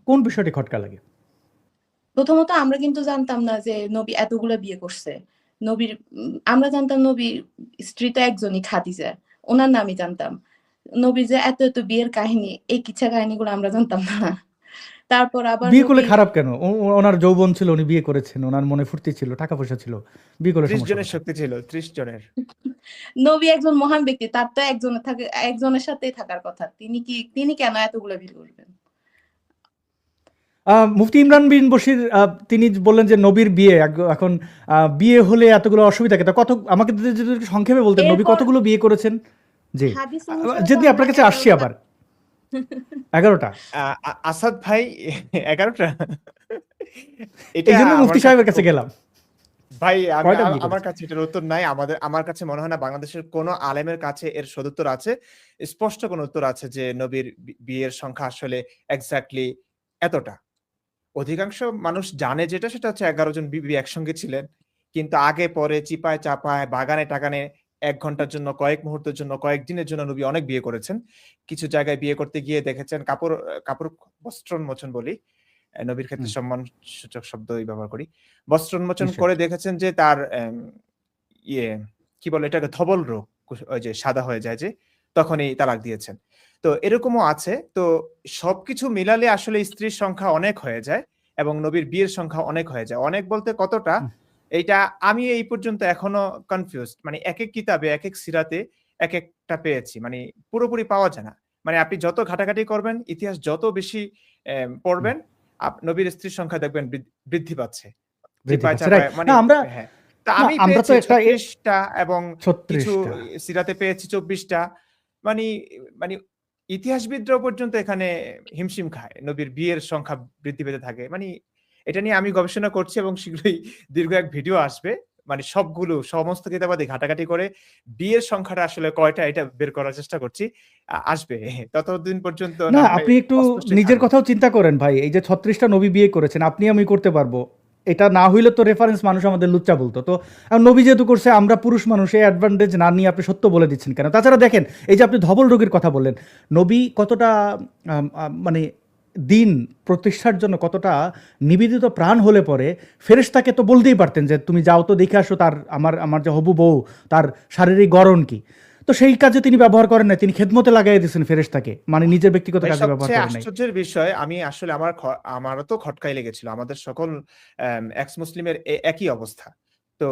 কোন বিষয়টি খটকা লাগে? প্রথমত আমরা কিন্তু জানতাম না যে নবী এতগুলো বিয়ে করছে। নবীর আমরা জানতাম নবীর স্ত্রী তো একজনই, খাদিজা, ওনার নামই জানতাম। নবীর যে এত এত বিয়ের কাহিনী, এই কিচ্ছা কাহিনীগুলো আমরা জানতাম না। তারপর আবার বিয়ে করলে নবীর খারাপ কেন? ওনার যৌবন ছিল, উনি বিয়ে করেছেন, ওনার মনে ফুর্তি ছিল, টাকা পয়সা ছিল, বিয়ে করলে 30 সমস্যা জনের কোথায়? শক্তি ছিল, 30 জনের। নবী একজন মহান ব্যক্তি, তার তো একজনের সাথেই থাকার কথা। তিনি কেন এতগুলো বিয়ে করবেন? মুফতি ইমরান বিন বশির তিনি বললেন যে নবীর বিয়ে এখন বিয়ে হলে এতগুলো অসুবিধা থাকে, তা কত আমাকে যদি একটু সংক্ষেপে বলতেন নবী এরপর কতগুলো বিয়ে করেছেন? জি, হাদিস অনুসারে তো যদি আপনার আমরা কাছে আসছি 11টা। আবার 11টা, আসাদ ভাই 11টা। এটা এই জন্য আমার মুফতি কাছে সাহেবের কাছে খুব গেলাম। ভাই কয়টা বিয়ে আমার করেছেন? কাছে এটার উত্তর নাই। আমার কাছে মনে হয় না বাংলাদেশের কোনো আলেমের কাছে এর সদুত্তর আছে। স্পষ্ট কোনো উত্তর আছে যে নবীর বিয়ের সংখ্যা আসলে এক্সাক্টলি এতটা। অধিকাংশ মানুষ জানে যেটা, সেটা হচ্ছে 11 জন বিবি একসঙ্গে ছিলেন। কিন্তু আগে পরে চিপায় চাপায় বাগানে টাগানে ১ ঘন্টার জন্য, কয়েক মুহূর্তের জন্য, কয়েকদিনের জন্য নবী অনেক বিয়ে করেছেন। কিছু জায়গায় বিয়ে করতে গিয়ে দেখেছেন কাপড় বস্ত্রোন্মোচন বলি। নবীর ক্ষেত্রে হুম, সম্মানসূচক শব্দই ব্যবহার করি। বস্ত্রোন্মোচন নিশ্চয়ই। করে দেখেছেন যে তার ইয়ে কি বলে এটাকে, ধবল রোগ, ওই যে সাদা হয়ে যায় যে, তখনই তালাক দিয়েছেন। তো এরকমও আছে। তো সবকিছু মিলালে আসলে স্ত্রীর সংখ্যা অনেক হয়ে যায় এবং নবীর বিয়ের সংখ্যা অনেক হয়ে যায়। অনেক বলতে কতটা, হুম, এইটা আমি এই পর্যন্ত এখনো কনফিউজড। মানে একেক কিতাবে একেক সিরাতে একেকটা পেয়েছি। মানে পুরোপুরি পাওয়া যায় না। মানে আপনি যত ঘাটাঘাটি করবেন, ইতিহাস যত বেশি হুম, পড়বেন, নবীর স্ত্রীর সংখ্যা দেখবেন বৃদ্ধি পাচ্ছে। বৃদ্ধি চিপায় পাচ্ছে, রাইট। চাপায় মানে না আমরা, হ্যাঁ। তা না আমি আমরা তো পেয়েছি একটা ৩৬ টা এবং কিছু 36টা। সিরাতে পেয়েছি ২৪ টা। মানি মানি ইতিহাসবিদরাও পর্যন্ত এখানে হিমশিম খায়। নবীর বিয়ের সংখ্যা বৃদ্ধি পেতে থাকে। মানি এটা নিয়ে আমি গবেষণা করছি এবং শীঘ্রই দীর্ঘ এক ভিডিও আসবে। মানে সবগুলো সমস্ত কিতাবাদি ঘাটাঘাটি করে বিয়ের সংখ্যাটা আসলে কয়টা এটা বের করার চেষ্টা করছি। আসবে। ততদিন পর্যন্ত না না হয় আপনি একটু অস্পষ্টই নিজের থাকবে। কথাও চিন্তা করেন ভাই, এই যে 36টা নবী বিয়ে করেছেন, আপনি আমি করতে পারবো, এটা না হইলে তো রেফারেন্স মানুষ আমাদের লুচ্চা বলতো। তো এখন নবী যেহেতু করছে, আমরা পুরুষ মানুষ, এই অ্যাডভান্টেজ না নিয়ে আপনি সত্য বলে দিচ্ছেন কেন? তাছাড়া দেখেন, এই যে আপনি ধবল রোগের কথা বললেন, নবী কতটা মানে দিন প্রতিষ্ঠার জন্য কতটা নিবেদিত প্রাণ হলে পরে ফেরেশতাকে তো বলতেই পারতেন যে তুমি যাও তো দেখে আসো তার, আমার আমার যে হবু বউ, তার শারীরিক গড়ন কি। তো সেই কাজে তিনি ব্যবহার করেন নাই, তিনি খেদমতে লাগাই দিয়েছেন ফেরেশতাকে, মানে নিজের ব্যক্তিগত ভাই কাজে ব্যবহার সবচেয়ে করেন নাই। আশ্চর্যের বিষয়, আমি আসলে আমারও তো খটকাই লেগেছিল। আমাদের সকল এক্স মুসলিমের একই অবস্থা। তো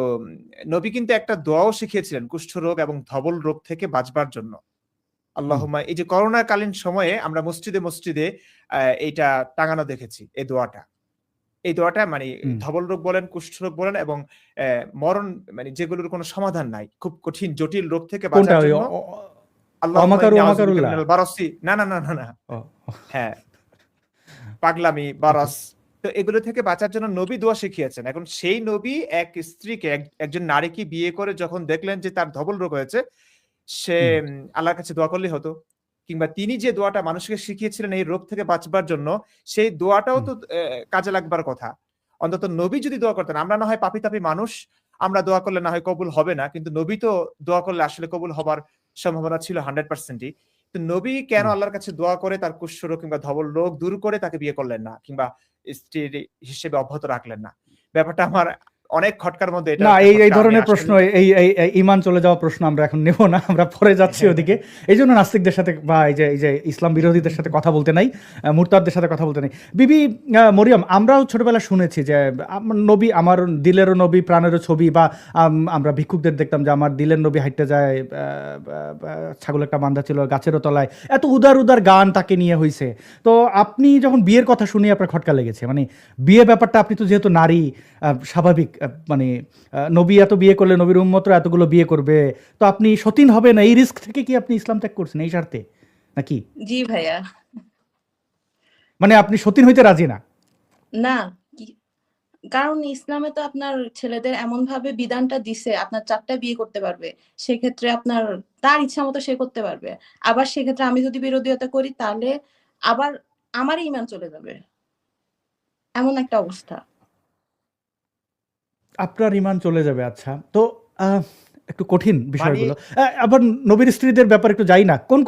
নবী কিন্তু একটা দোয়াও শিখিয়েছিলেন কুষ্ঠরোগ এবং ধবল রোগ থেকে বাঁচবার জন্য। হুম, আল্লাহুম্মা, এই যে করোনাকালীন সময়ে আমরা মসজিদে মসজিদে এইটা টাঙানো দেখেছি, এই দোয়াটা। এই দোয়াটা মানে হুম। ধবল রোগ বলেন, কুষ্ঠরোগ বলেন এবং মরণ, মানে যেগুলোর কোনো সমাধান নাই, খুব কঠিন জটিল রোগ থেকে কোনটা বাঁচার ওই জন্য আল্লাহুম্মা অমাকারু ইন্নী আউযু বিকা অমাকারুল্লাহ? মিনাল বারাসি, না, না, না, না, না। ও, হ্যাঁ, পাগলামি, ওকে। বারাস। তো এগুলো থেকে বাঁচার জন্য নবী দোয়া শিখিয়েছেন। এখন সেই নবী এক স্ত্রীকে, একজন নারীকে বিয়ে করে যখন দেখলেন যে তার ধবল রোগ হয়েছে, সে হুম, আল্লাহর কাছে দোয়া করলেই হতো। কিংবা তিনি যে দোয়াটা মানুষকে শিখিয়েছিলেন এই রোগ থেকে বাঁচবার জন্য, সেই দোয়াটাও হুম, তো কাজে লাগবার কথা। অন্তত নবী যদি দোয়া করতেন, আমরা না হয় পাপী-তাপী মানুষ, আমরা দোয়া করলে না হয় কবুল হবে না। কিন্তু নবী তো দোয়া করলে আসলে কবুল হবার সম্ভাবনা ছিল 100% ই। তো নবী কেন হুম। আল্লাহর কাছে দোয়া করে তার কুষ্ঠরোগ কিংবা ধবল রোগ দূর করে তাকে বিয়ে করলেন না? কিংবা স্ত্রীর হিসেবে অব্যাহত রাখলেন না? ব্যাপারটা আমার অনেক খটকার মধ্যে এটা না, একটা এই এই খটকা। আমি ধরনের প্রশ্ন, আসলে এই ইমান চলে যাওয়া প্রশ্ন আমরা এখন নেব না, আমরা পরে যাচ্ছি ওদিকে। এই জন্য নাস্তিকদের সাথে বা এই যে ইসলাম বিরোধীদের সাথে কথা বলতে নাই, মুরতাদদের সাথে কথা বলতে নাই। বিবি মরিয়ম, আমরাও ছোটবেলা শুনেছি যে নবী আমার দিলেরও নবী, প্রাণেরও ছবি, বা আমরা ভিক্ষুকদের দেখতাম যে আমার দিলের নবী হাঁটতে যায়, ছাগল একটা বান্ধা ছিল গাছেরও তলায়, এত উদার উদার গান তাকে নিয়ে হইছে। তো আপনি যখন বিয়ের কথা শুনে আপনার খটকা লেগেছে, মানে বিয়ে ব্যাপারটা, আপনি তো যেহেতু নারী, স্বাভাবিক, মানে নবী এত বিয়ে করলে নবীর উম্মতরা এতগুলো বিয়ে করবে, তো আপনি সতীন হবে না, এই রিস্ক থেকে কি আপনি ইসলাম ত্যাগ করছেন এই স্বার্থে নাকি? জি ভাইয়া। মানে আপনি সতীন হইতে রাজি না? না, কারণ ইসলামে তো আপনার ছেলেদের এমন ভাবে বিধানটা দিছে, আপনার 4টা বিয়ে করতে পারবে। সেক্ষেত্রে আপনার তার ইচ্ছা মতো সে করতে পারবে। আবার সেক্ষেত্রে আমি যদি বিরোধিতা করি, তাহলে আবার আমারই ঈমান চলে যাবে। এমন একটা অবস্থা। আপনার ইমান চলে যাবে, আচ্ছা। তো একটু কঠিন মানে বিষয়গুলো। আবার নবীর স্ত্রীদের ব্যাপারে একটু যাই না। কোন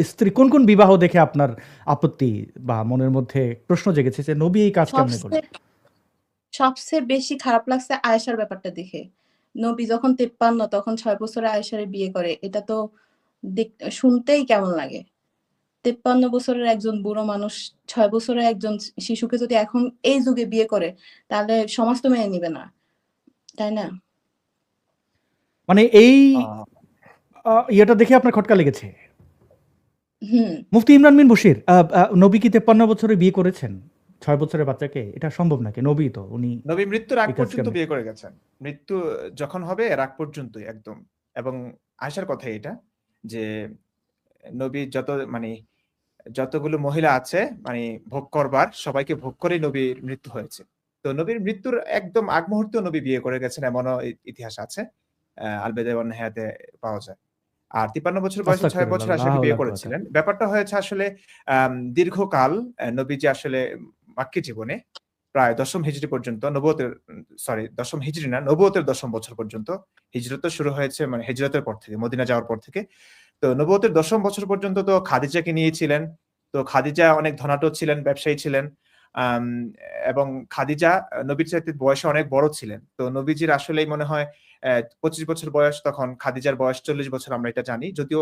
স্ত্রী কোন বিবাহ দেখে আপনার আপত্তি বা মনের মধ্যে প্রশ্ন জেগেছে যে নবী এই কাজ কেমনে করলেন? সবচেয়ে সবচেয়ে বেশি খারাপ লাগছে আয়েশার ব্যাপারটা দেখে। নবী যখন 53 তখন 6 বছরে আয়েশারে বিয়ে করে। এটা তো শুনতেই কেমন লাগে। 53 বছরের একজন বুড়ো মানুষ 6 বছরের একজন শিশুকে যদি এখন এই যুগে বিয়ে করে, তাহলে সমাজ তো মেনে নিবে না। তাই না? মানে এই আহ, ইয়েটা দেখে আপনার খটকা লেগেছে। হুম। মুফতি ইমরান বিন বশির, নবী কি 53 বছরে বিয়ে করেছেন 6 বছরের বাচ্চাকে? এটা সম্ভব নাকি? নবী তো উনি নবী মৃত্যুর আগ এই কাজ পর্যন্ত কেমনে? বিয়ে করে গেছেন। মৃত্যু যখন হবে এর আগ পর্যন্তই একদম। এবং আয়েশার কথা এটা যে নবী যতগুলো মহিলা আছে মানে ভোগ করবার সবাইকে ভোগ করেই নবীর মৃত্যু হয়েছে। তো নবীর মৃত্যুর একদম আগ মুহূর্তেও নবী বিয়ে করে গেছেন এমনও ইতিহাস আছে। আল বেদায়ে ওয়ান নেহায়াতে পাওয়া যায়। আর 53 বছর বয়সে 6 আস্তাগফিরুল্লাহ, বছর লা আয়েশাকে হাওলা বিয়ে ওয়ালা কুওয়াতা। করেছিলেন। ব্যাপারটা হয়েছে আসলে দীর্ঘকাল নবীজি আসলে মাক্কী জীবনে প্রায় ১০ম হিজরি পর্যন্ত সরি ১০ম হিজরি না, নবুয়তের ১০ম বছর পর্যন্ত। হিজরত তো শুরু হয়েছে মানে হিজরতের পর থেকে, মদিনা যাওয়ার পর থেকে। তো নবুয়তের ১০ম বছর পর্যন্ত তো খাদিজাকে নিয়েছিলেন। তো খাদিজা অনেক ধনাঢ্য ছিলেন, ব্যবসায়ী ছিলেন। আম এবং খাদিজা নবীর চাইতে বয়সে অনেক বড় ছিলেন। তো নবীজির আসলেই মনে হয় ২৫ বছর বয়স, তখন খাদিজার বয়স ৪০ বছর, আমরা এটা জানি। যদিও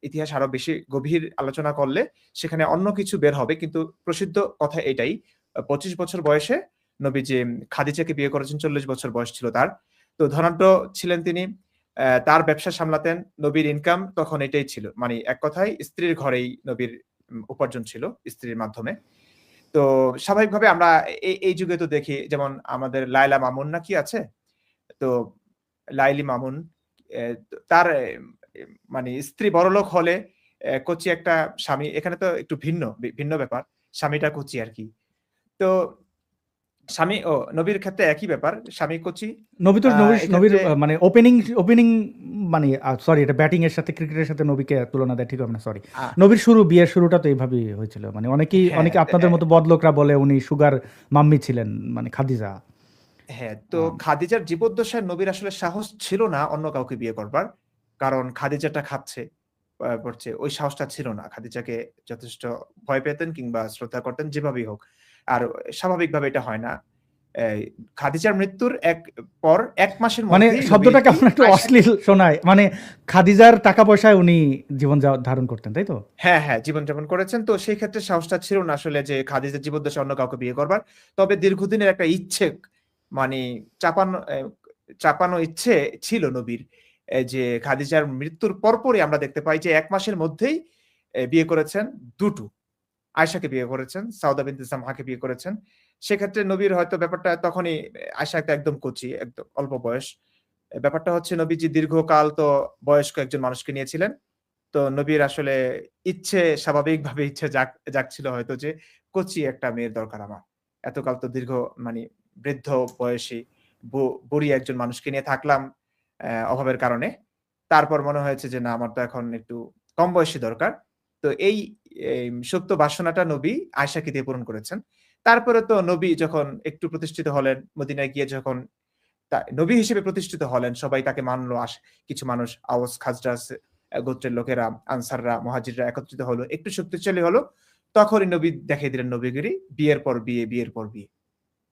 ইতিহাস আরো বেশি গভীর আলোচনা করলে সেখানে অন্য কিছু বের হবে। কিন্তু প্রসিদ্ধ কথা এটাই। ২৫ বছর বয়সে নবীজি খাদিজাকে বিয়ে করেছেন, ৪০ বছর বয়স ছিল তার। তো ধনাঢ্য ছিলেন তিনি। তার ব্যবসা সামলাতেন। নবীর ইনকাম তখন এটাই ছিল। মানে এক কথায় স্ত্রীর ঘরেই নবীর উপার্জন ছিল স্ত্রীর মাধ্যমে। তো স্বাভাবিকভাবে আমরা এই যুগে তো দেখি যেমন আমাদের লায়লা মামুন না কি আছে? তো লাইলি মামুন তার মানে স্ত্রী বড়লোক হলে কচি একটা স্বামী, এখানে তো একটু ভিন্ন ব্যাপার। স্বামীটা কচি আরকি। তো নবীর ক্ষেত্রে একই ব্যাপার। স্বামী কচি। নবী তো আ নবীর এক্ষেত্রে মানে ওপেনিং মানে সরি, এটা ব্যাটিং এর সাথে ক্রিকেটের সাথে নবীকে তুলনা দেয়া ঠিক হবে না, সরি। আ নবীর বিয়ের শুরুটা তো এইভাবেই হয়েছিল। মানে হ্যাঁ, অনেকে আপনাদের মতো বদলোকরা বলে উনি সুগার মাম্মি ছিলেন, মানে খাদিজা। হ্যাঁ, তো আম খাদিজার জীবদ্দশায় নবীর আসলে সাহস ছিল না অন্য কাউকে বিয়ে করবার। কারণ খাদিজাটা খাচ্ছে, পড়ছে। ওই সাহসটা ছিল না। খাদিজাকে যথেষ্ট ভয় পেতেন কিংবা শ্রদ্ধা করতেন যেভাবেই হোক। আর স্বাভাবিকভাবে এটা হয় না। এই খাদিজার মৃত্যুর পর ১ মাসের মানে মধ্যেই শব্দটা নবীজি কেমন একটু আয়েশাকে অশ্লীল শোনায়। মানে খাদিজার টাকা পয়সায় উনি জীবন ধারণ করতেন, তাই তো? হ্যাঁ, হ্যাঁ, জীবনযাপন করেছেন। তো সেই ক্ষেত্রে সাহসটা ছিল না আসলে যে খাদিজার জীবদ্দশায় অন্য কাউকে বিয়ে করবার। তবে দীর্ঘদিনের একটা ইচ্ছে মানে চাপানো চাপানো ইচ্ছে ছিল নবীর। যে খাদিজার মৃত্যুর পরপরই আমরা দেখতে পাই যে ১ মাসের মধ্যেই বিয়ে করেছেন ২ টো। আয়েশাকে বিয়ে করেছেন, সাউদা বিনতে জামহাকে বিয়ে করেছেন। সেক্ষেত্রে নবীর হয়তো ব্যাপারটা তখনই আয়েশা একটা একদম কচি, একদম অল্প বয়স। ব্যাপারটা হচ্ছে নবীজি দীর্ঘকাল তো বয়স্ক একজন মানুষকে নিয়েছিলেন। তো নবীর আসলে স্বাভাবিকভাবে ইচ্ছে জাগছিল হয়তো যে কচি একটা মেয়ের দরকার আমার। এতকাল তো দীর্ঘ মানে বৃদ্ধ বয়সী বুড়ি একজন মানুষকে নিয়ে থাকলাম অভাবের কারণে। তারপর মনে হয়েছে যে না, আমার তো এখন একটু কম বয়সী দরকার। তো এই সুপ্ত বাসনাটা নবী আয়েশাকে দিয়ে পূরণ করেছেন। তারপরে তো নবী যখন একটু প্রতিষ্ঠিত হলেন, মদিনায় গিয়ে যখন নবী হিসেবে প্রতিষ্ঠিত হলেন, সবাই তাকে মানলো। কিছু মানুষ আওস, খাজরাজ গোত্রের লোকেরা, আনসাররা, মুহাজিররা একত্রিত হলো। একটু শক্তিশালী হলো। তখনই নবী দেখিয়ে দিলেন নবীগিরি। বিয়ের পর বিয়ে, বিয়ের পর বিয়ে।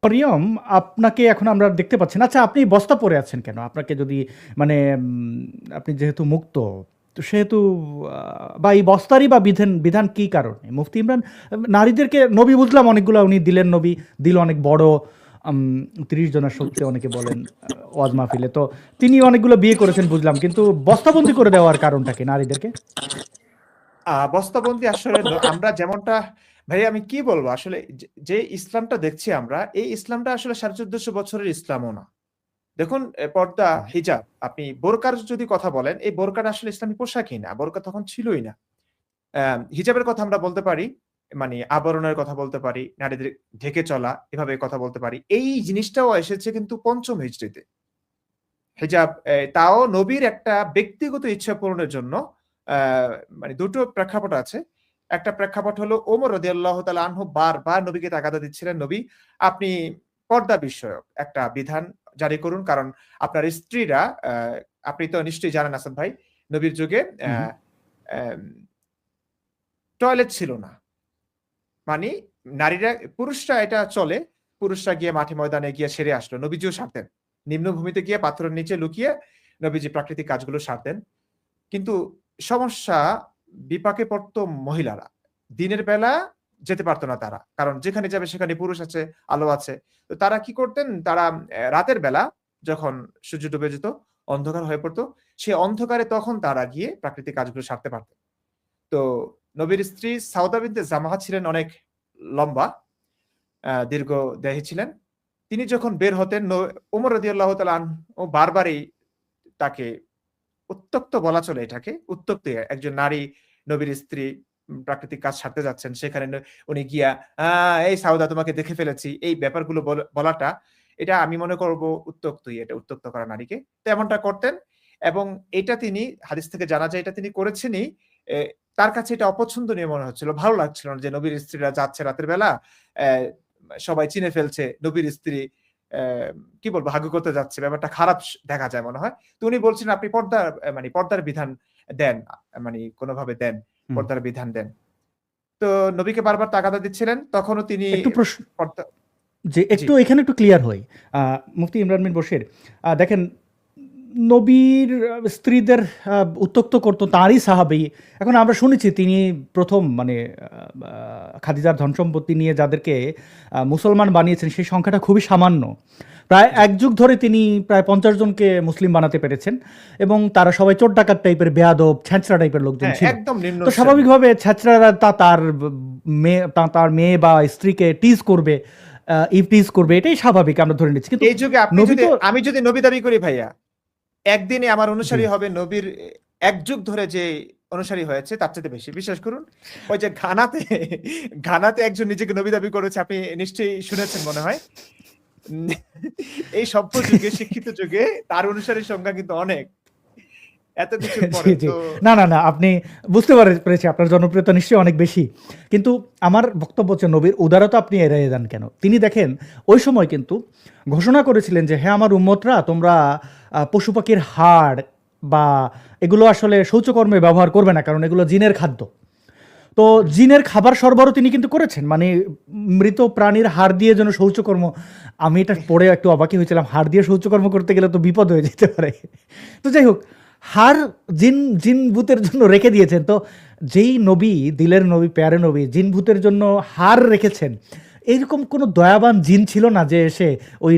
মরিয়ম, আপনাকে এখন আমরা দেখতে পাচ্ছি না। আচ্ছা, আপনি বস্তা পরে আছেন কেন? আপনাকে যদি মানে আপনি যেহেতু মুক্ত, তো সেহেতু বা এই বস্তারই বা বিধান কি কারণে? মুফতি ইমরান নারীদেরকে, নবী বুঝলাম অনেকগুলা উনি দিলেন, নবী দিল অনেক বড় ৩০ জনের শক্তি অনেকে বলেন ওয়াজ মাহফিলে। তো তিনি অনেকগুলো বিয়ে করেছেন বুঝলাম। কিন্তু বস্তাবন্দি করে দেওয়ার কারণটা কি নারীদেরকে? বস্তাবন্দি আসলে আমরা যেমনটা ভাই আমি কি বলবো আসলে যে ইসলামটা দেখছি আমরা, এই ইসলামটা আসলে ১৪৫০ বছরের ইসলামও না। দেখুন পর্দা, হিজাব, আপনি বোরকার যদি কথা বলেন, এই বোরকাটা আসলে ইসলামী পোশাকই না। বোরকা তখন ছিলই না। হিজাবের কথা আমরা বলতে পারি, মানে আবরণের কথা বলতে পারি, নারীদের ঢেকে চলা, এভাবে কথা বলতে পারি। এই জিনিসটাও এসেছে কিন্তু ৫ম হিজরিতে। হিজাব তাও নবীর একটা ব্যক্তিগত ইচ্ছা পূরণের জন্য। আ মানে ২ টো প্রেক্ষাপট আছে। একটা প্রেক্ষাপট হলো ওমর রাদিয়াল্লাহু তাআলা আনহু বারবার নবীকে তাগাদা দিচ্ছিলেন, "নবী, আপনি পর্দা বিষয়ক একটা বিধান জারি করুন। কারণ আপনার স্ত্রীরা আপনি তো নিশ্চয়ই জানেন আসাদ ভাই, নবীর যুগে হুম। টয়লেট ছিল না। মানে নারীরা, পুরুষরা এটা চলে, পুরুষরা গিয়ে মাঠে ময়দানে গিয়ে সেরে আসলো, নবীজিও সারতেন। নিম্নভূমিতে গিয়ে পাথরের নিচে লুকিয়ে নবীজি প্রাকৃতিক কাজগুলো সারতেন। কিন্তু সমস্যা, বিপাকে পড়তো মহিলারা। দিনের বেলা যেতে পারতো না তারা। কারণ যেখানে যাবে সেখানে পুরুষ আছে, আলো আছে। তো তারা কি করতেন? তারা রাতের বেলা যখন সূর্য ডুবে যেত, অন্ধকার হয়ে পড়তো, সেই অন্ধকারে তখন তারা গিয়ে প্রাকৃতিক কাজগুলো সারতে পারতেন। তো নবীর স্ত্রী সাউদা বিনতে জামাহা ছিলেন অনেক লম্বা, দীর্ঘদেহী ছিলেন। তিনি যখন বের হতেন, ওমর রাদিয়াল্লাহু তাআলা আনহু বারবারই তাকে, উত্ত্যক্ত বলা চলে এটাকে, উত্ত্যক্ত একজন নারী, নবীর স্ত্রী প্রাকৃতিক কাজ সারতে যাচ্ছেন। সেখানে উনি গিয়া, এই সাউদা তোমাকে দেখে ফেলেছি। এই ব্যাপারগুলো বলাটা, এটা আমি মনে করব উত্ত্যক্তই, এটা উত্ত্যক্ত করা নারীকে। তো এমনটা করতেন এবং এটা তিনি, হাদিস থেকে জানা যায় এটা তিনি করেছেনই। এ তার কাছে এটা অপছন্দনীয় মনে হচ্ছিল। ভালো লাগছিল না যে নবীর স্ত্রীরা যাচ্ছে রাতের বেলা, অ্যা সবাই চিনে ফেলছে। নবীর স্ত্রী অ্যা কি বলবো, হাগু করতে যাচ্ছে। ব্যাপারটা খারাপ দেখা যায় মনে হয়। তো উনি বলছিলেন, আপনি মানে পর্দার বিধান দেন। মানে কোনভাবে দেন। হুম। পর্দার বিধান দেন। তো নবীকে বারবার তাগাদা দিচ্ছিলেন। তখনও তিনি একটু প্রশ্ন, পর্দা, যে জি। একটু এখানে একটু ক্লিয়ার হই। মুফতি ইমরান বিন বশির, দেখেন, নবীর স্ত্রীদের উত্ত্যক্ত করতো তাঁরই সাহাবী। এখন আমরা শুনেছি তিনি প্রথম মানে খাদিজার ধন সম্পত্তি নিয়ে যাদেরকে মুসলমান বানিয়েছেন সেই সংখ্যাটা খুবই সামান্য। প্রায় এক যুগ ধরে তিনি প্রায় 50 জনকে মুসলিম বানাতে পেরেছেন, এবং তারা সবাই চোর ডাকাত টাইপের, বেয়াদব ছ্যাঁচড়া টাইপের লোকজন হ্যাঁ, ছিল। একদম নিম্ন তো শ্রেণী। স্বাভাবিকভাবে ছ্যাঁচড়ারা তার মেয়ে বা স্ত্রীকে টিজ করবে, টিজ করবে, এটাই স্বাভাবিক, আমরা ধরে নিচ্ছি। কিন্তু এই যুগে নবী তো আমি যদি নবী দাবি করি ভাইয়া, একদিনে আমার জি অনুসারী হবে নবীর এক যুগ ধরে যে অনুসারী হয়েছে তার চাইতে বেশি। বিশ্বাস করুন। ওই যে ঘানাতে একজন নিজেকে নবী দাবি করেছে, আপনি নিশ্চয়ই শুনেছেন মনে হয়। উম এই সভ্য যুগে, শিক্ষিত যুগে তার অনুসারীর সংখ্যা কিন্তু অনেক। এত কিছুর জি, পরেও জি। তো না, না, না, আপনি বুঝতে পেরেছি আপনার জনপ্রিয়তা নিশ্চয়ই অনেক বেশি। কিন্তু আমার বক্তব্য হচ্ছে, নবীর উদারতা আপনি এড়িয়ে যান কেন? তিনি দেখেন ওই সময় কিন্তু ঘোষণা করেছিলেন যে, "হ্যাঁ, আমার উম্মতরা, তোমরা পশু পাখির হাড় বা এগুলো আসলে শৌচকর্মে ব্যবহার করবে না, কারণ এগুলো জিনের খাদ্য।" তো জিনের খাবার সরবরাহ তিনি কিন্তু করেছেন। মানে মৃত প্রাণীর হাড় দিয়ে যেন শৌচকর্ম, আমি এটা পড়ে একটু অবাকই হয়েছিলাম। হাড় দিয়ে শৌচকর্ম করতে গেলে তো বিপদ হয়ে যেতে পারে। তো যাই হোক, হাড় জিন ভূতের জন্য রেখে দিয়েছেন। তো যেই নবী, দিলের নবী, প্যারে নবী, জিন ভূতের জন্য হাড় রেখেছেন, এইরকম কোনো দয়াবান জিন ছিল না যে এসে ওই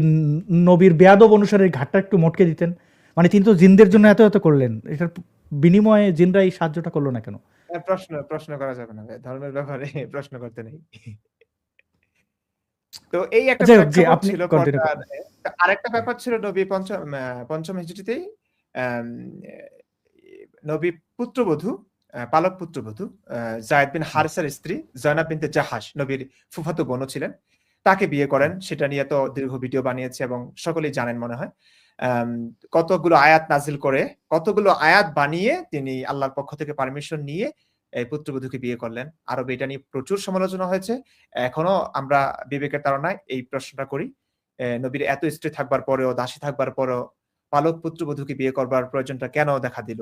নবীর বেয়াদব অনুসারে ঘাটটা একটু মটকে দিতেন? মানে তিনি তো জিনদের জন্য এত এত করলেন, এটার বিনিময়ে জিনরা এই সাহায্যটা করলো না কেন? প্রশ্ন করা যাবে না ভাই। ধর্মের ব্যাপারে প্রশ্ন করতে নেই। তো এই একটা যাই হোক, জি, প্রেক্ষাপট আপনি ছিল কন্টিনিউ পর্দার। করুন। আরেকটা ব্যাপার ছিল, নবী পঞ্চম হিজরীতেই আম এ নবী পুত্রবধূ, পালক পুত্রবধূ, যায়েদ বিন হুম। হারেসার স্ত্রী জয়নাব বিনতে জাহাস, নবীর ফুফাতো বোনও ছিলেন। তাকে বিয়ে করেন। সেটা নিয়ে তো দীর্ঘ ভিডিও বানিয়েছে এবং সকলেই জানেন মনে হয়। আম কতগুলো আয়াত নাজিল করে, কতগুলো আয়াত বানিয়ে তিনি আল্লাহর পক্ষ থেকে পারমিশন নিয়ে এই পুত্রবধূকে বিয়ে করলেন। আরবে এটা নিয়ে প্রচুর সমালোচনা হয়েছে। এখনো আমরা বিবেকের তাড়নায় এই প্রশ্নটা করি। নবীর এত স্ত্রী থাকবার পরেও, দাসী থাকবার পরেও পালক পুত্রবধূকে বিয়ে করবার প্রয়োজনটা কেন দেখা দিল?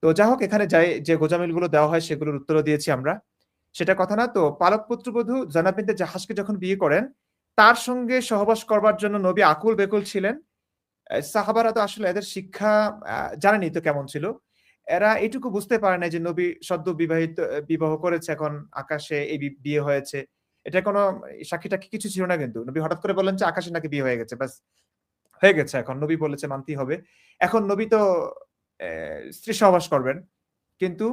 তো যা হোক, এখানে যে গোঁজামিলগুলো দেওয়া হয় সেগুলোর উত্তরও দিয়েছি আমরা। সেটা কথা না। তো পালক পুত্রবধূ জয়নাব বিনতে জাহাসকে যখন বিয়ে করেন, তার সঙ্গে সহবাস করবার জন্য নবী আকুল বেকুল ছিলেন। সাহাবারা তো আসলে এদের শিক্ষা জানেনই তো কেমন ছিল। এরা এটুকু বুঝতে পারে নাই যে নবী সদ্য বিবাহ করেছে, এখন আকাশে এই বিয়ে হয়েছে। এটা কোনো সাক্ষী-টাক্ষী কিছু ছিল না কিন্তু। নবী হঠাৎ করে বললেন যে আকাশে নাকি বিয়ে হয়ে গেছে। ব্যাস, হয়ে গেছে এখন। নবী বলেছে, মানতেই হবে। এখন নবী তো স্ত্রী সহবাস করবেন। কিন্তু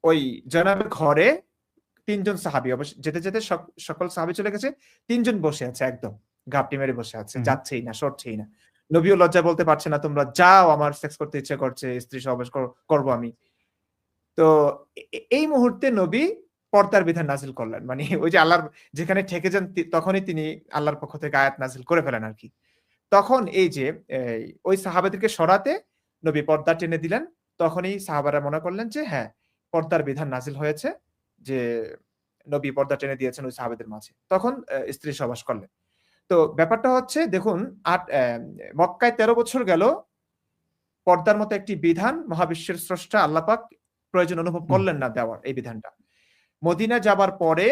ওই জনাবের ঘরে ৩ জন সাহাবী, যেতে, যেতে সকল সাহাবী চলে গেছে। ৩ জন বসে আছে একদম। ঘাপটি মেরে বসে আছে। হুম। যাচ্ছেই না, সরছেই না। নবীও লজ্জায় বলতে পারছে না, "তোমরা যাও, আমার সেক্স করতে ইচ্ছে করছে, স্ত্রী সহবাস করব আমি।" তো এই মুহূর্তে নবী পর্দার বিধান নাজিল করলেন। মানে ওই যে আল্লাহর যেখানে ঠেকে যান, তখনই তিনি আল্লাহর পক্ষ থেকে আয়াত নাজিল করে ফেলেন আরকি। তখন এই যে ওই সাহাবাদেরকে সরাতে নবী পর্দা টেনে দিলেন। তখনই সাহাবারা মনে করলেন যে হ্যাঁ, পর্দার বিধান নাজিল হয়েছে, যে নবী পর্দা টেনে দিয়েছেন ওই সাহাবাদের মাঝে। তখন স্ত্রী সহবাস করলেন। তো ব্যাপারটা হচ্ছে, দেখুন, মক্কায় ১৩ বছর গেল, পর্দার মতো একটি বিধান মহাবিশ্বের স্রষ্টা আল্লাহ পাক প্রয়োজন অনুভব করলেন না দেওয়ার এই বিধানটা। মদিনা যাবার পরে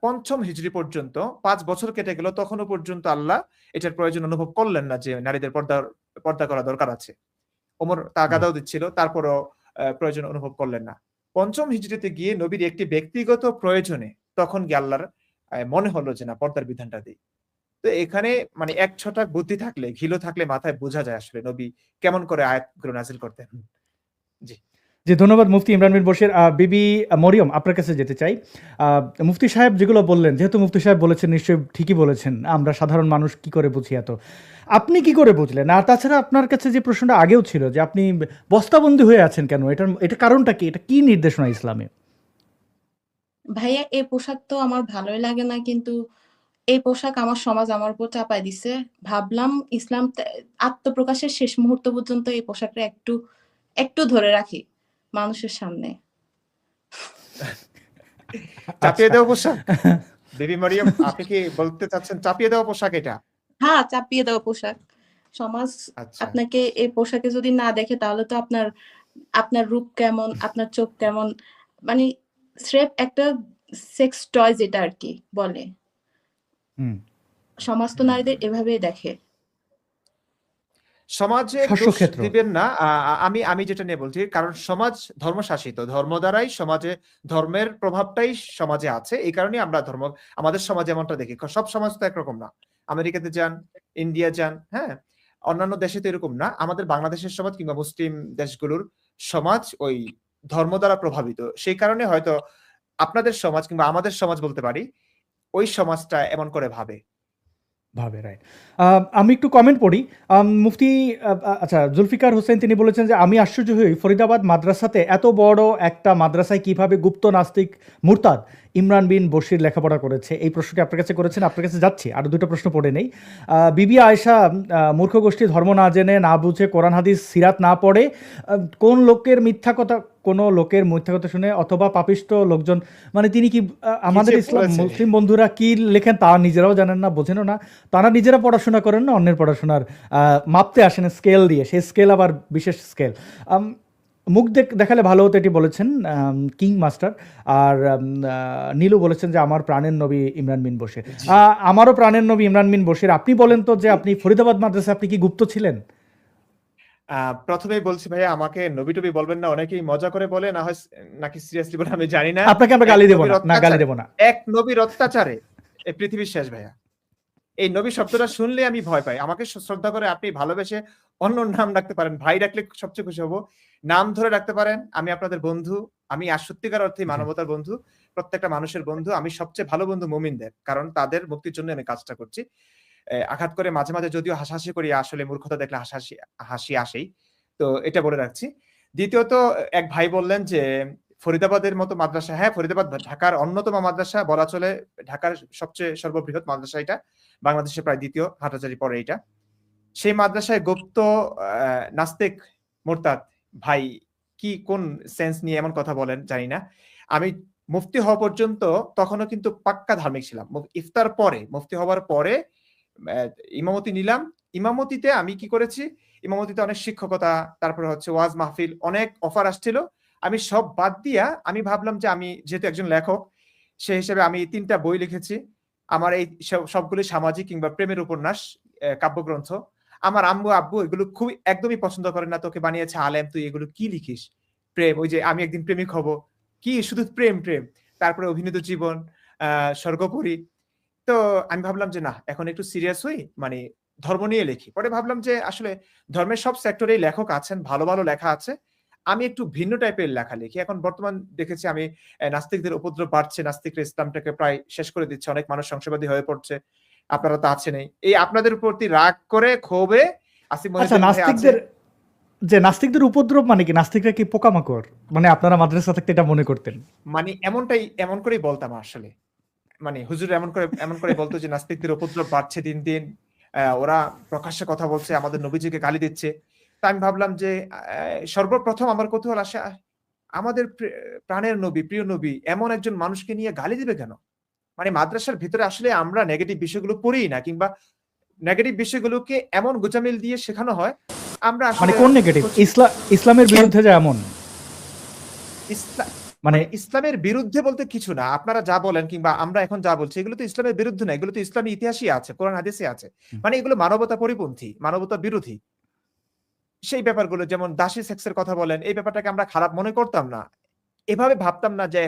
৫ম হিজরি পর্যন্ত ৫ বছর কেটে গেল, তখনও পর্যন্ত আল্লাহ এটার প্রয়োজন অনুভব করলেন না যে নারীদের পর্দা করা দরকার আছে। ওমর তাগাদাও দিচ্ছিল, তারপরও প্রয়োজন অনুভব করলেন না। ৫ম হিজরিতে গিয়ে নবীর একটি ব্যক্তিগত প্রয়োজনে তখন গিয়ে আল্লাহর মনে হলো যে না পর্দার বিধানটা দেই। তো এখানে মানে এক ছটাক বুদ্ধি থাকলে, ঘিলো থাকলে মাথায় বোঝা যায় আসলে নবী কেমন করে আয়াতগুলো নাযিল করতেন। জি। জি, ধন্যবাদ মুফতি ইমরান বিন বশির। বিবি মরিয়ম, আপনার কাছে যেতে চাই। মুফতি সাহেব যেগুলো বললেন, যেহেতু মুফতি সাহেব বলেছেন নিশ্চয়ই ঠিকই বলেছেন, আমরা সাধারণ মানুষ কি করে বুঝি এত, আপনি কি করে বুঝলেন? আর তাছাড়া আপনার কাছে যে প্রশ্নটা আগেও ছিল যে আপনি বস্তাবন্দি হয়ে আছেন কেন, এটা কারণটা কি, এটা কি নির্দেশনা ইসলামে? ভাইয়া এই পোশাক তো আমার ভালোই লাগে না, কিন্তু এই পোশাক আমার সমাজ আমার উপর চাপায় দিছে। ভাবলাম ইসলাম আত্মপ্রকাশের শেষ মুহূর্ত পর্যন্ত এই পোশাকটা একটু ধরে রাখি মানুষের সামনে। চাপিয়ে দেওয়া পোশাক? বেবি মরিয়ম, আপনি কি বলতে চাচ্ছেন চাপিয়ে দেওয়া পোশাক এটা? হ্যাঁ, চাপিয়ে দেওয়া পোশাক। সমাজ আচ্ছা। আপনাকে এই পোশাকে যদি না দেখে তাহলে তো আপনার রূপ কেমন, আপনার চোখ কেমন, মানে স্রেফ একটা সেক্স টয় যেটা আর কি বলে, সমাজ তো নারীদের এভাবেই দেখে। সমাজে দোষ শস্যক্ষেত্র। দিবেন না। আমি যেটা নিয়ে বলছি, কারণ সমাজ ধর্মশাসিত। ধর্ম দ্বারাই সমাজে, ধর্মের প্রভাবটাই সমাজে আছে। এই কারণেই আমরা আমাদের সমাজে এমনটা দেখি। সব সমাজ তো একরকম না। আমেরিকাতে যান, ইন্ডিয়া যান, হ্যাঁ? অন্যান্য দেশে তো এরকম না। আমাদের বাংলাদেশের সমাজ কিংবা মুসলিম দেশগুলোর সমাজ ওই ধর্ম দ্বারা প্রভাবিত। সেই কারণে হয়তো আপনাদের সমাজ কিংবা আমাদের সমাজ বলতে পারি, ওই সমাজটা এমন করে ভাবে। রাইট। আমি একটু কমেন্ট পড়ি। মুফতি আচ্ছা, জুলফিকার হোসেন তিনি বলেছেন যে আমি আশ্চর্য হই ফরিদাবাদ মাদ্রাসাতে এত বড় একটা মাদ্রাসায় কিভাবে গুপ্ত নাস্তিক মুরতাদ ইমরান বিন বশির লেখাপড়া করেছে। এই প্রশ্নটি আপনার কাছে করেছেন, আপনার কাছে যাচ্ছি, আরও দুটো প্রশ্ন পড়ে নেই। বিবি আয়েশা, মূর্খ গোষ্ঠী ধর্ম না জেনে না বুঝে কোরআন হাদিস সিরাত না পড়ে কোন লোকের মিথ্যা কথা শুনে অথবা পাপিষ্ট লোকজন, মানে তিনি কি আমাদের যে ইসলাম বলেছে। মুসলিম বন্ধুরা কি লেখেন তা নিজেরাও জানেন না, বোঝেনও না। তারা নিজেরা পড়াশোনা করেন না, অন্যের পড়াশোনার মাপতে আসেন স্কেল দিয়ে, সেই স্কেল আবার বিশেষ স্কেল। মুখ দেখালে ভালো হতো এটি বলেছেন কিং মাস্টার। আর নীলু বলেছেন যে আমার প্রাণের নবী ইমরান বিন বশির। আমারও প্রাণের নবী ইমরান বিন বশির। আপনি বলেন তো যে আপনি ফরিদাবাদ মাদ্রাসা, আপনি কি গুপ্ত ছিলেন? প্রথমেই বলছি ভাইয়া, আমাকে নবী-টবি বলবেন না। অনেকেই মজা করে বলে, না হয় নাকি সিরিয়াসলি বলে আমি জানি না। আপনাকে আমরা গালি দেব না, না গালি দেব না। এক নবীর অত্যাচারে এই পৃথিবীর শেষ ভাইয়া। এই নবী শব্দটা শুনলে আমি ভয় পাই। আমাকে শ্রদ্ধা করে আপনি ভালোবেসে অন্য নাম ডাকতে পারেন। ভাই ডাকলে সবচেয়ে খুশি হব। নাম ধরে ডাকতে পারেন। আমি আপনাদের বন্ধু। আমি সত্যিকার অর্থেই মানবতার বন্ধু। প্রত্যেকটা মানুষের বন্ধু। আমি সবচেয়ে ভালো বন্ধু মুমিনদের। কারণ তাদের মুক্তির জন্য আমি কাজটা করছি। আঘাত করে মাঝে, মাঝে যদিও হাসাহাসি করি, আসলে মূর্খতা দেখলে হাসি আসেই। তো এটা বলে রাখছি। দ্বিতীয়ত এক ভাই বললেন যে ফরিদাবাদের মতো মাদ্রাসা, হ্যাঁ, ফরিদাবাদ ঢাকার অন্যতম মাদ্রাসা বলা চলে। ঢাকার সবচেয়ে সর্ববৃহৎ মাদ্রাসা এটা। বাংলাদেশে প্রায় দ্বিতীয়, হাটহাজারী পরে এটা। সেই মাদ্রাসায় গুপ্ত নাস্তিক মুরতাদ ভাই কি কোন সেন্স নিয়ে এমন কথা বলেন জানি না। আমি মুফতি হওয়া পর্যন্ত তখনও কিন্তু পাক্কা ধার্মিক ছিলাম। ইফতার পরে, মুফতি হওয়ার পরে ইমামতি নিলাম। ইমামতিতে আমি কি করেছি, ইমামতিতে অনেক শিক্ষকতা, তারপরে হচ্ছে ওয়াজ মাহফিল, অনেক অফার আসছিল। আমি সব বাদ দিয়া আমি ভাবলাম যে আমি যেহেতু একজন লেখক, সেই হিসেবে আমি ৩টা বই লিখেছি। আমার এই সবগুলো সামাজিক কিংবা প্রেমের উপন্যাস, কাব্যগ্রন্থ। আমার আম্মু আব্বু এগুলো একদমই পছন্দ করেন না। তোকে বানিয়েছে আলেম, তুই এগুলো কি লিখিস? প্রেম, ওই যে আমি একদিন প্রেমিক হব, কি শুধু প্রেম। তারপরে অভিনীত জীবন, স্বর্গপুরী। তো আমি ভাবলাম যে না, এখন একটু সিরিয়াস হই, মানে ধর্ম নিয়ে লিখি। পরে ভাবলাম যে আসলে ধর্মের সব সেক্টরেই লেখক আছেন, ভালো, ভালো লেখা আছে। আমি একটু ভিন্ন টাইপের লেখা লিখি। এখন বর্তমান দেখেছি আমি নাস্তিকদের উপদ্রব বাড়ছে। নাস্তিকরা ইসলামটাকে প্রায় শেষ করে দিচ্ছে। অনেক মানুষ সংশয়বাদী হয়ে পড়ছে। আপনারা তো আছেনই। এই আপনাদের প্রতি রাগ করে ক্ষোভে আসিফ আচ্ছা, মনিরুদ্দিন ভাই আছে। নাস্তিকদের উপদ্রব মানে কি? নাস্তিকরা কি পোকামাকড়? মানে আপনারা মাদ্রাসা থাকতে এটা মনে করতেন? মানে এমন করেই বলতাম আসলে। মানে হুজুর এমন করে বলতো যে নাস্তিকদের উপদ্রব বাড়ছে দিন, দিন। ওরা প্রকাশ্যে কথা বলছে, আমাদের নবীজিকে গালি দিচ্ছে। তা আমি ভাবলাম যে সর্বপ্রথম আমার কৌতূহল আসে, আমাদের প্রাণের নবী, প্রিয় নবী এমন একজন মানুষকে নিয়ে গালি দিবে কেন? মানে মাদ্রাসার ভিতরে আসলে আমরা নেগেটিভ বিষয়গুলো পড়িই না, কিংবা নেগেটিভ বিষয়গুলোকে এমন গোঁজামিল দিয়ে শেখানো হয়, আমরা মানে আসলে কোন নেগেটিভ? ইসলামের বিরুদ্ধে যে এমন ইসলা মানে মানে ইসলামের বিরুদ্ধে বলতে কিছু না। আপনারা যা বলেন কিংবা আমরা এখন যা বলছি এগুলো তো ইসলামের বিরুদ্ধে না। এগুলো তো ইসলামী ইতিহাসই আছে, কোরআন হাদিসে আছে। হুম, মানে এগুলো মানবতা পরিপন্থী, মানবতা বিরোধী। সেই ব্যাপারগুলো যেমন দাসী সেক্সের কথা বলেন, এই ব্যাপারটাকে আমরা খারাপ মনে করতাম না। এভাবে ভাবতাম না যে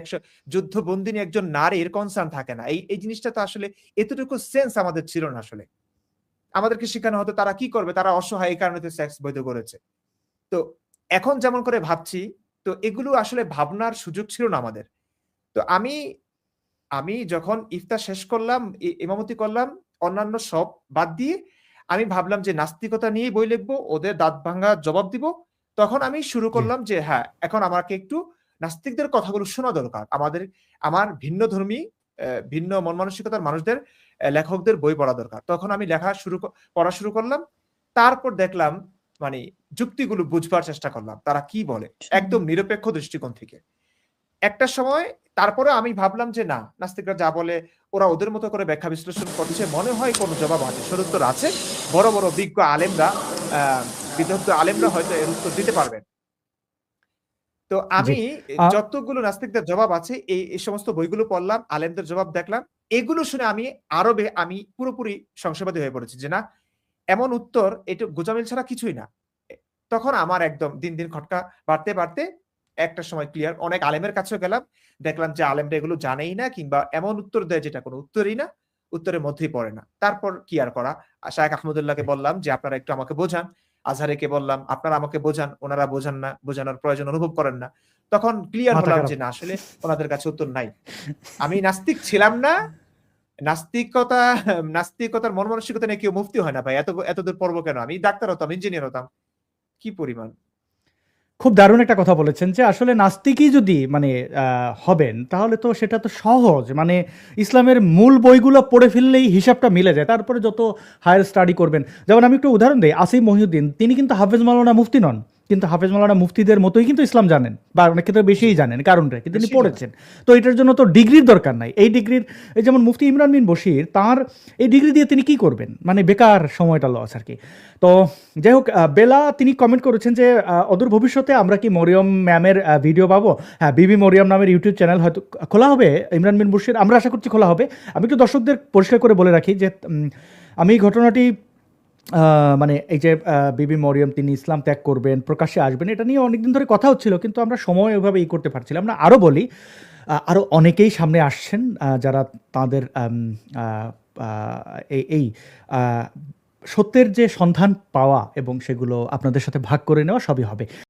যুদ্ধবন্দিনী একজন নারীর কনসার্ন থাকে না। এই জিনিসটা তো আসলে এতটুকু সেন্স আমাদের ছিল না আসলে। আমাদেরকে শিখানো হতো তারা কি করবে? তারা অসহায় এই কারণে তো সেক্স বৈধ করেছে। তো এখন যেমন করে ভাবছি, তো এগুলো আসলে ভাবনার সুযোগ ছিল না আমাদের। তো আমি আমি যখন ইফতার শেষ করলাম, ইমামতি করলাম, অন্যান্য সব বাদ দিয়ে আমি ভাবলাম যে নাস্তিকতা নিয়েই বই লিখবো, ওদের দাঁত ভাঙা জবাব দিব। তখন আমি শুরু জি। করলাম যে হ্যাঁ, এখন আমাকে একটু নাস্তিকদের কথাগুলো শোনা দরকার। আমার ভিন্নধর্মী ভিন্ন মন মানসিকতার মানুষদের লেখকদের বই পড়া দরকার। তখন আমি পড়া শুরু করলাম। তারপর দেখলাম মানে যুক্তিগুলো বুঝবার চেষ্টা করলাম। তারা কি বলে? একদম নিরপেক্ষ দৃষ্টিকোণ থেকে। একটা সময় তারপরে আমি ভাবলাম যে না, নাস্তিকরা যা বলে ওরা ওদের মতো করে ব্যাখ্যা বিশ্লেষণ করছে। মনে হয় কোন জবাব আছে, সদুত্তর আছে। বড়, বড় বিজ্ঞ আলেমরা আ বিদগ্ধ আলেমরা হয়তো এর উত্তর দিতে পারবেন। তো জি। আমি আ যতগুলো নাস্তিকদের জবাব আছে এই সমস্ত বইগুলো পড়লাম, আলেমদের জবাব দেখলাম। এগুলো শুনে আমি পুরোপুরি সংশয়বাদী হয়ে পড়েছি যে না, এমন উত্তর এটা গোঁজামিল ছাড়া কিছুই না। এ তখন আমার একদম দিন, দিন খটকা বাড়তে, বাড়তে একটা সময় ক্লিয়ার। অনেক আলেমের কাছেও গেলাম। দেখলাম যে আলেমরা এগুলো জানেই না কিংবা এমন উত্তর দেয় যেটা কোনো উত্তরই না। উত্তরের মধ্যেই পড়ে না। তারপর কি আর করা? শায়েখ আহমদুল্লাহকে বললাম যে, "আপনারা একটু আমাকে বোঝান।" আজহারীকে বললাম, "আপনারা আমাকে বোঝান।" উনারা বোঝান না, বোঝানোর প্রয়োজন অনুভব করেন না। তখন ক্লিয়ার মাথা হলাম খারাপ। যে না, আসলে উনাদের কাছে উত্তর নাই। আমি নাস্তিক ছিলাম না। নাস্তিকতা নাস্তিকতার মন মানসিকতা নিয়ে কেউ মুফতি হয় না ভাই। এতদূর পড়বো কেন? আমি ডাক্তার হতাম, ইঞ্জিনিয়ার হতাম। কি পরিমাণ? খুব দারুণ একটা কথা বলেছেন যে আসলে নাস্তিকই যদি মানে হবেন তাহলে তো সেটা তো সহজ। মানে ইসলামের মূল বইগুলো পড়ে ফেললেই হিসাবটা মিলে যায়। তারপরে যত হায়ার স্টাডি করবেন। যেমন আমি একটু উদাহরণ দেই, আসিফ মহিউদ্দিন তিনি কিন্তু হাফেজ মাওলানা মুফতি নন। কিন্তু হাফেজ মাওলানা মুফতিদের মতোই কিন্তু ইসলাম জানেন বা অনেক ক্ষেত্রে জি, বেশিই জানেন, কারণটা কি তিনি বেশি জানা। পড়েছেন। তো এটার জন্য তো ডিগ্রির দরকার নাই। এই ডিগ্রির এই যেমন মুফতি ইমরান বিন বশির তার এই ডিগ্রি দিয়ে তিনি কি করবেন? মানে বেকার সময়টা লস আরকি। তো যাই হোক, বেলা তিনি কমেন্ট করেছেন যে অদূর ভবিষ্যতে আমরা কি মরিয়ম ম্যামের ভিডিও পাবো? হ্যাঁ, বিবি মরিয়ম নামের ইউটিউব চ্যানেল হয়তো খোলা হবে ইমরান বিন বশির, আমরা আশা করছি খোলা হবে। আমি একটু দর্শকদের পরিষ্কার করে বলে রাখি যে আমি এই ঘটনাটি মানে এই যে বিবি মরিয়ম তিনি ইসলাম ত্যাগ করবেন, প্রকাশ্যে আসবেন, এটা নিয়ে অনেকদিন ধরে কথা হচ্ছিল, কিন্তু আমরা সময় ওইভাবে করতে পারছিলাম না। আরও বলি, আরও অনেকেই সামনে আসছেন যারা তাদের এই সত্যের যে সন্ধান পাওয়া এবং সেগুলো আপনাদের সাথে ভাগ করে নেওয়া সবই হবে।